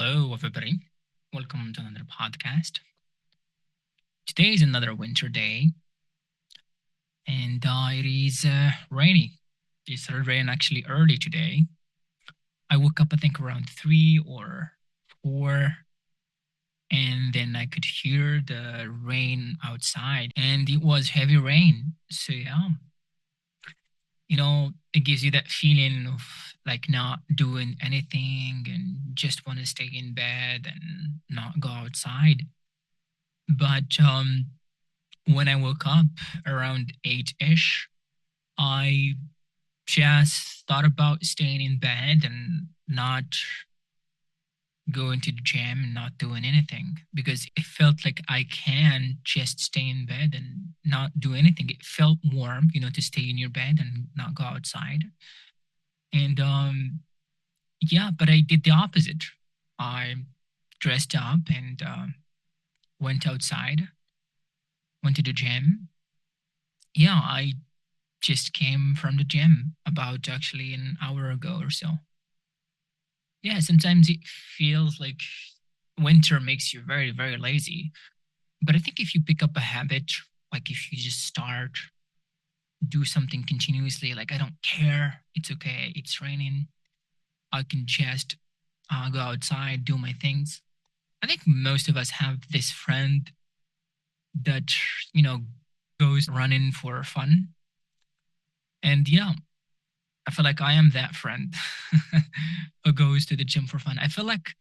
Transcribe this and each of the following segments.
Hello, everybody. Welcome to another podcast. Today is another winter day, and it is rainy. It started raining actually early today. I woke up, I think, around 3 or 4, and then I could hear the rain outside, and it was heavy rain. So, yeah, it gives you that feeling of like not doing anything and just want to stay in bed and not go outside. But when I woke up around 8-ish, I just thought about staying in bed and not going to the gym and not doing anything because it felt like I can just stay in bed and not do anything. It felt warm, to stay in your bed and not go outside. And yeah, but I did the opposite. I dressed up and went outside, went to the gym. Yeah, I just came from the gym about actually an hour ago or so. Yeah, sometimes it feels like winter makes you very, very lazy. But I think if you pick up a habit, like if you just start, do something continuously, like I don't care, it's okay, it's raining, I can just go outside, do my things. I think most of us have this friend that, you know, goes running for fun. And yeah, I feel like I am that friend who goes to the gym for fun. I feel like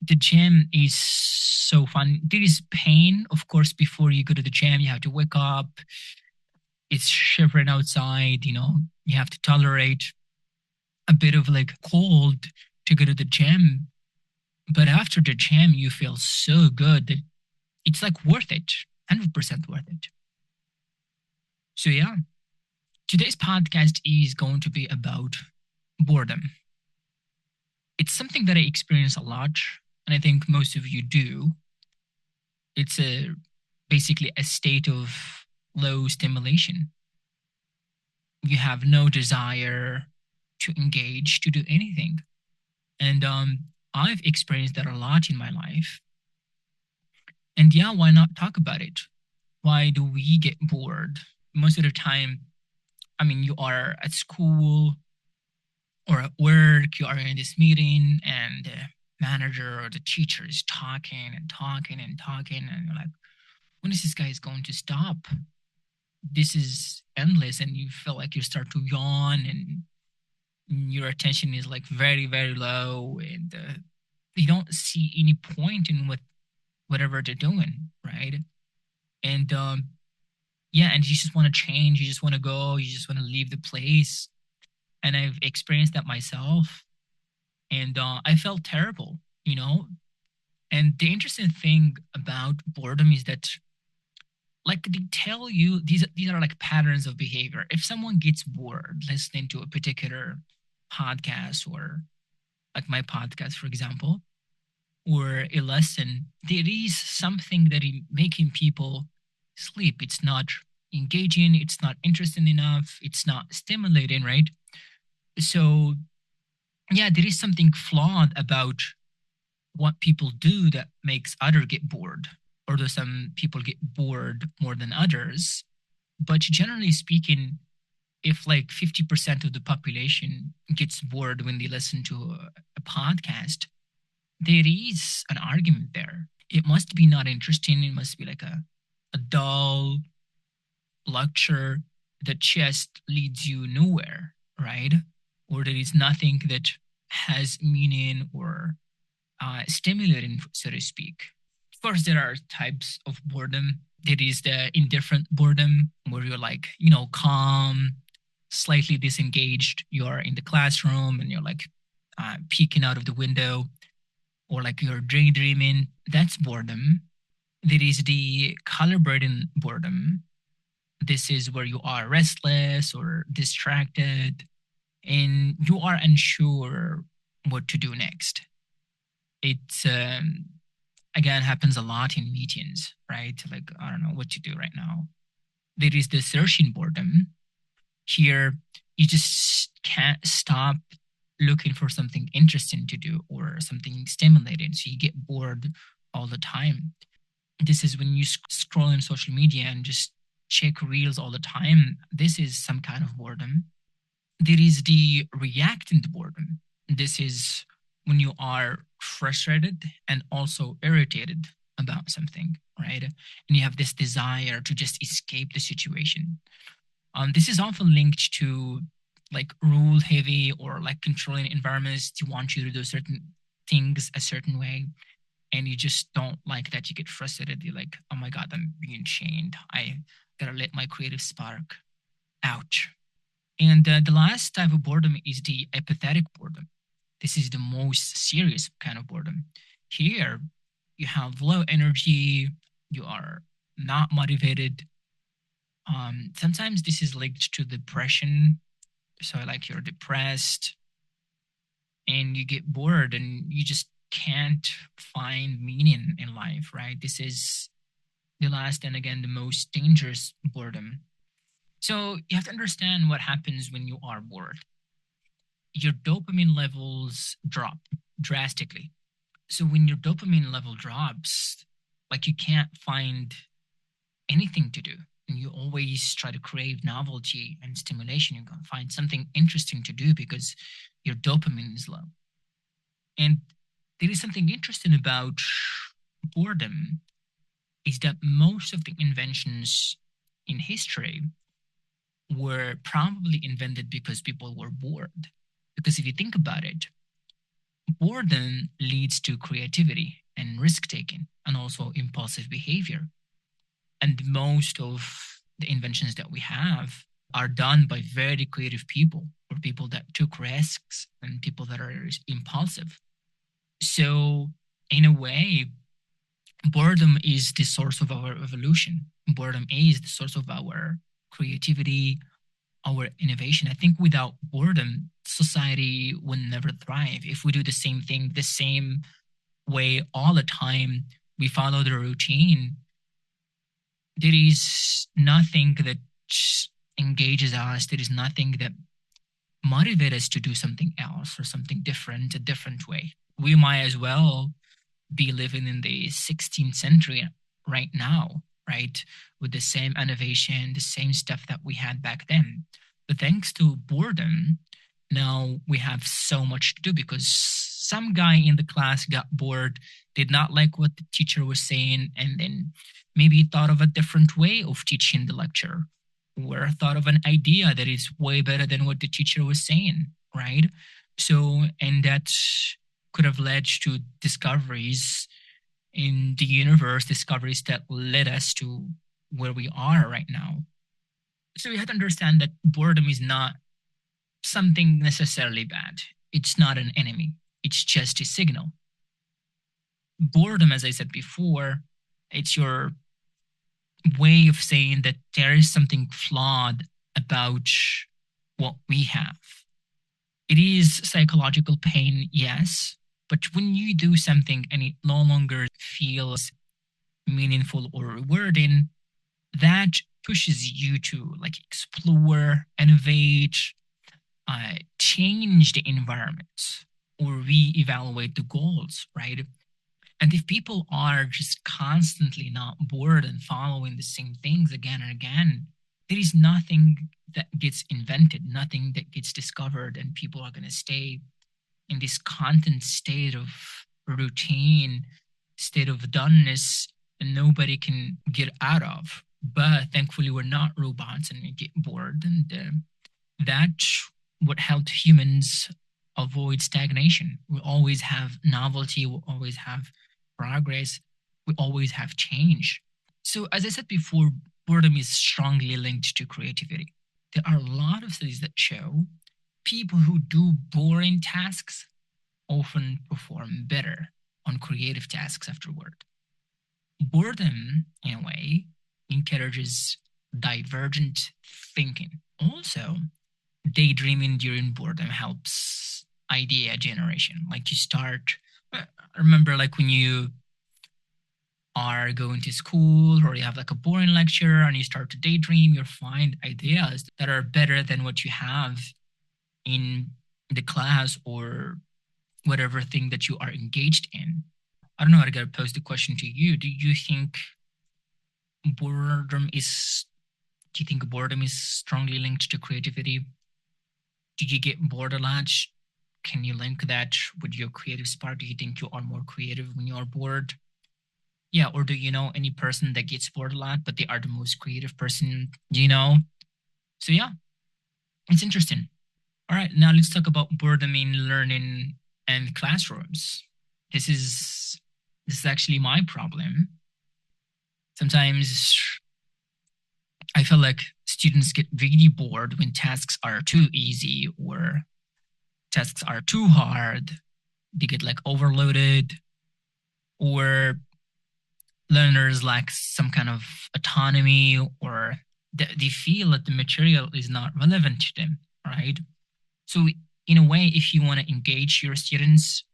the gym is so fun. There is pain, of course, before you go to the gym. You have to wake up. It's shivering outside, you have to tolerate a bit of like cold to go to the gym. But after the gym, you feel so good that it's like worth it, 100% worth it. So, yeah, today's podcast is going to be about boredom. It's something that I experience a lot, and I think most of you do. It's basically a state of low stimulation. You have no desire to engage, to do anything. And I've experienced that a lot in my life. And yeah, why not talk about it? Why do we get bored? Most of the time, I mean, you are at school or at work, you are in this meeting, and the manager or the teacher is talking and talking and talking, and you're like, when is this guy going to stop? This is endless, and you feel like you start to yawn, and your attention is like very, very low, and you don't see any point in whatever they're doing, right? And yeah, and you just want to change, you just want to go, you just want to leave the place. And I've experienced that myself, and I felt terrible, you know. And the interesting thing about boredom is that, like, they tell you these are like patterns of behavior. If someone gets bored listening to a particular podcast, or like my podcast, for example, or a lesson, there is something that is making people sleep. It's not engaging, it's not interesting enough, it's not stimulating, right? So, yeah, there is something flawed about what people do that makes other get bored. Although some people get bored more than others. But generally speaking, if like 50% of the population gets bored when they listen to a podcast, there is an argument there. It must be not interesting. It must be like a dull lecture that just leads you nowhere, right? Or there is nothing that has meaning or stimulating, so to speak. Of course, there are types of boredom. There is the indifferent boredom where you're like, calm, slightly disengaged. You're in the classroom and you're like peeking out of the window, or like you're daydreaming. That's boredom. There is the color burden boredom. This is where you are restless or distracted and you are unsure what to do next. It again happens a lot in meetings, right? Like, I don't know what to do right now. There is the searching boredom. Here, you just can't stop looking for something interesting to do or something stimulating. So you get bored all the time. This is when you scroll in social media and just check reels all the time. This is some kind of boredom. There is the reactant boredom. This is when you are frustrated and also irritated about something, right? And you have this desire to just escape the situation. This is often linked to like rule heavy or like controlling environments to want you to do certain things a certain way. And you just don't like that. You get frustrated. You're like, oh my God, I'm being chained. I gotta let my creative spark out. And the last type of boredom is the apathetic boredom. This is the most serious kind of boredom. Here, you have low energy, you are not motivated. Sometimes this is linked to depression. So, like, you're depressed and you get bored and you just can't find meaning in life, right? This is the last and again the most dangerous boredom. So, you have to understand what happens when you are bored. Your dopamine levels drop drastically. So when your dopamine level drops, like you can't find anything to do. And you always try to crave novelty and stimulation. You can find something interesting to do because your dopamine is low. And there is something interesting about boredom is that most of the inventions in history were probably invented because people were bored. Because if you think about it, boredom leads to creativity and risk taking and also impulsive behavior. And most of the inventions that we have are done by very creative people or people that took risks and people that are impulsive. So, in a way, boredom is the source of our evolution. Boredom is the source of our creativity, our innovation. I think without boredom, society would never thrive. If we do the same thing the same way all the time, we follow the routine, there is nothing that engages us. There is nothing that motivates us to do something else or something different, a different way. We might as well be living in the 16th century right now, right? With the same innovation, the same stuff that we had back then. But thanks to boredom, now we have so much to do because some guy in the class got bored, did not like what the teacher was saying, and then maybe thought of a different way of teaching the lecture or thought of an idea that is way better than what the teacher was saying, right? So, and that could have led to discoveries in the universe, discoveries that led us to where we are right now. So we have to understand that boredom is not something necessarily bad. It's not an enemy. It's just a signal. Boredom, as I said before, it's your way of saying that there is something flawed about what we have. It is psychological pain, yes, but when you do something and it no longer feels meaningful or rewarding, that pushes you to like explore, innovate, change the environment or re-evaluate the goals, right? And if people are just constantly not bored and following the same things again and again, there is nothing that gets invented, nothing that gets discovered, and people are going to stay in this constant state of routine, state of doneness, and nobody can get out of. But thankfully, we're not robots and we get bored, and that's what helped humans avoid stagnation. We always have novelty, we always have progress, we always have change. So, as I said before, boredom is strongly linked to creativity. There are a lot of studies that show people who do boring tasks often perform better on creative tasks afterward. Boredom, in a way, encourages divergent thinking. Also, daydreaming during boredom helps idea generation. Like you start, I remember like when you are going to school or you have like a boring lecture and you start to daydream, you'll find ideas that are better than what you have in the class or whatever thing that you are engaged in. I don't know how to pose the question to you. Boredom is do you think boredom is strongly linked to creativity? Do you get bored a lot? Can you link that with your creative spark? Do you think you are more creative when you are bored? Yeah, or do you know any person that gets bored a lot, but they are the most creative person? Do you know? So yeah, it's interesting. All right, now let's talk about boredom in learning and classrooms. This is this is actually my problem. Sometimes I feel like students get really bored when tasks are too easy or tasks are too hard. They get like overloaded, or learners lack some kind of autonomy, or they feel that the material is not relevant to them, right? So, in a way, if you want to engage your students,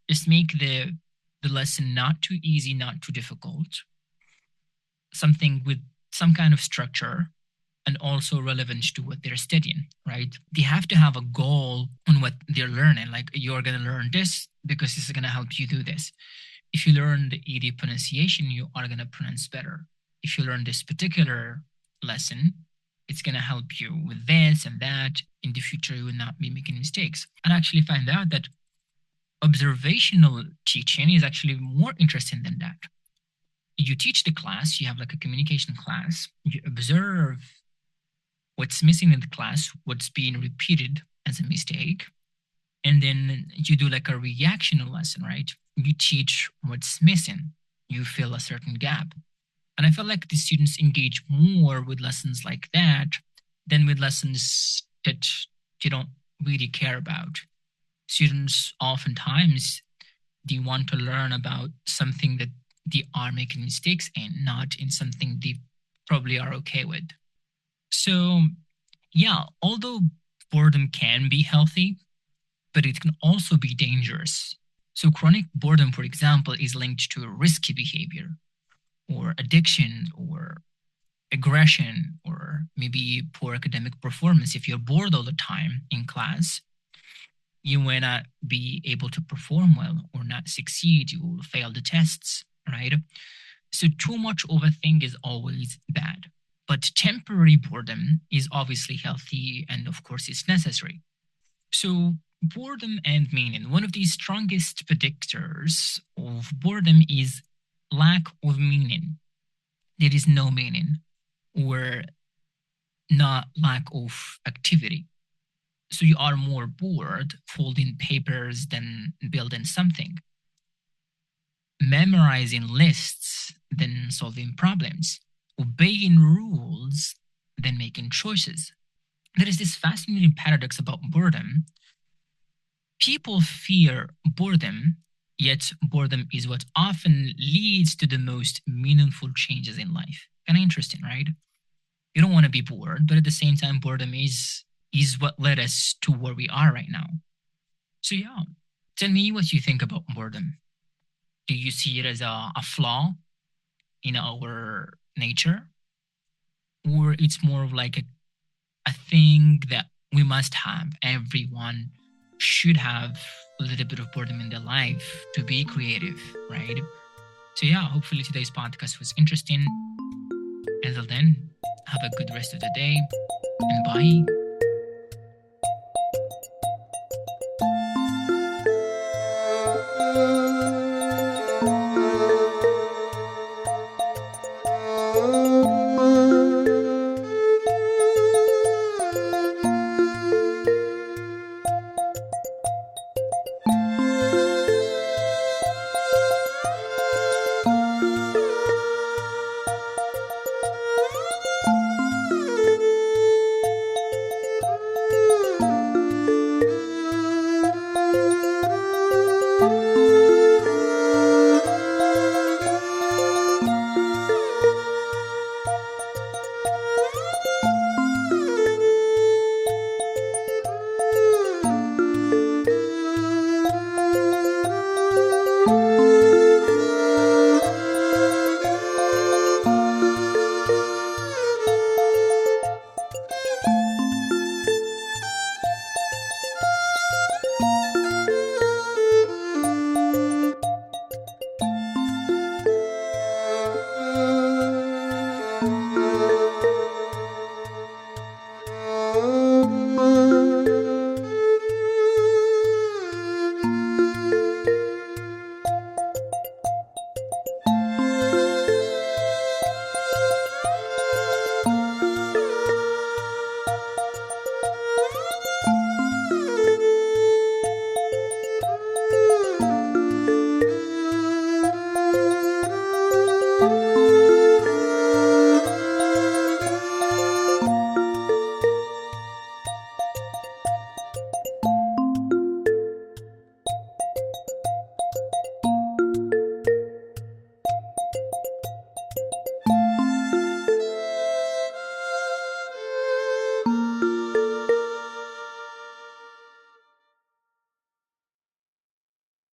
just make the lesson not too easy, not too difficult, something with some kind of structure and also relevant to what they're studying, right? They have to have a goal on what they're learning. Like, you're going to learn this because this is going to help you do this. If you learn the ED pronunciation, you are going to pronounce better. If you learn this particular lesson, it's going to help you with this and that. In the future, you will not be making mistakes. And actually find out that observational teaching is actually more interesting than that. You teach the class, you have like a communication class, you observe what's missing in the class, what's being repeated as a mistake, and then you do like a reactional lesson, right? You teach what's missing, you fill a certain gap. And I feel like the students engage more with lessons like that than with lessons that they don't really care about. Students oftentimes they want to learn about something that they are making mistakes in, not in something they probably are okay with. So, yeah, although boredom can be healthy, but it can also be dangerous. So, chronic boredom, for example, is linked to risky behavior or addiction or aggression or maybe poor academic performance. If you're bored all the time in class, you may not be able to perform well or not succeed. You will fail the tests, right? So, too much of a thing is always bad. But temporary boredom is obviously healthy and, of course, it's necessary. So, boredom and meaning. One of the strongest predictors of boredom is lack of meaning. There is no meaning or not lack of activity. So you are more bored folding papers than building something, memorizing lists than solving problems, obeying rules than making choices. There is this fascinating paradox about boredom. People fear boredom, yet boredom is what often leads to the most meaningful changes in life. Kind of interesting, right? You don't want to be bored, but at the same time, boredom is what led us to where we are right now. So yeah, tell me what you think about boredom. Do you see it as a flaw in our nature? Or it's more of like a thing that we must have. Everyone should have a little bit of boredom in their life to be creative, right? So yeah, hopefully today's podcast was interesting. Until then, have a good rest of the day and bye.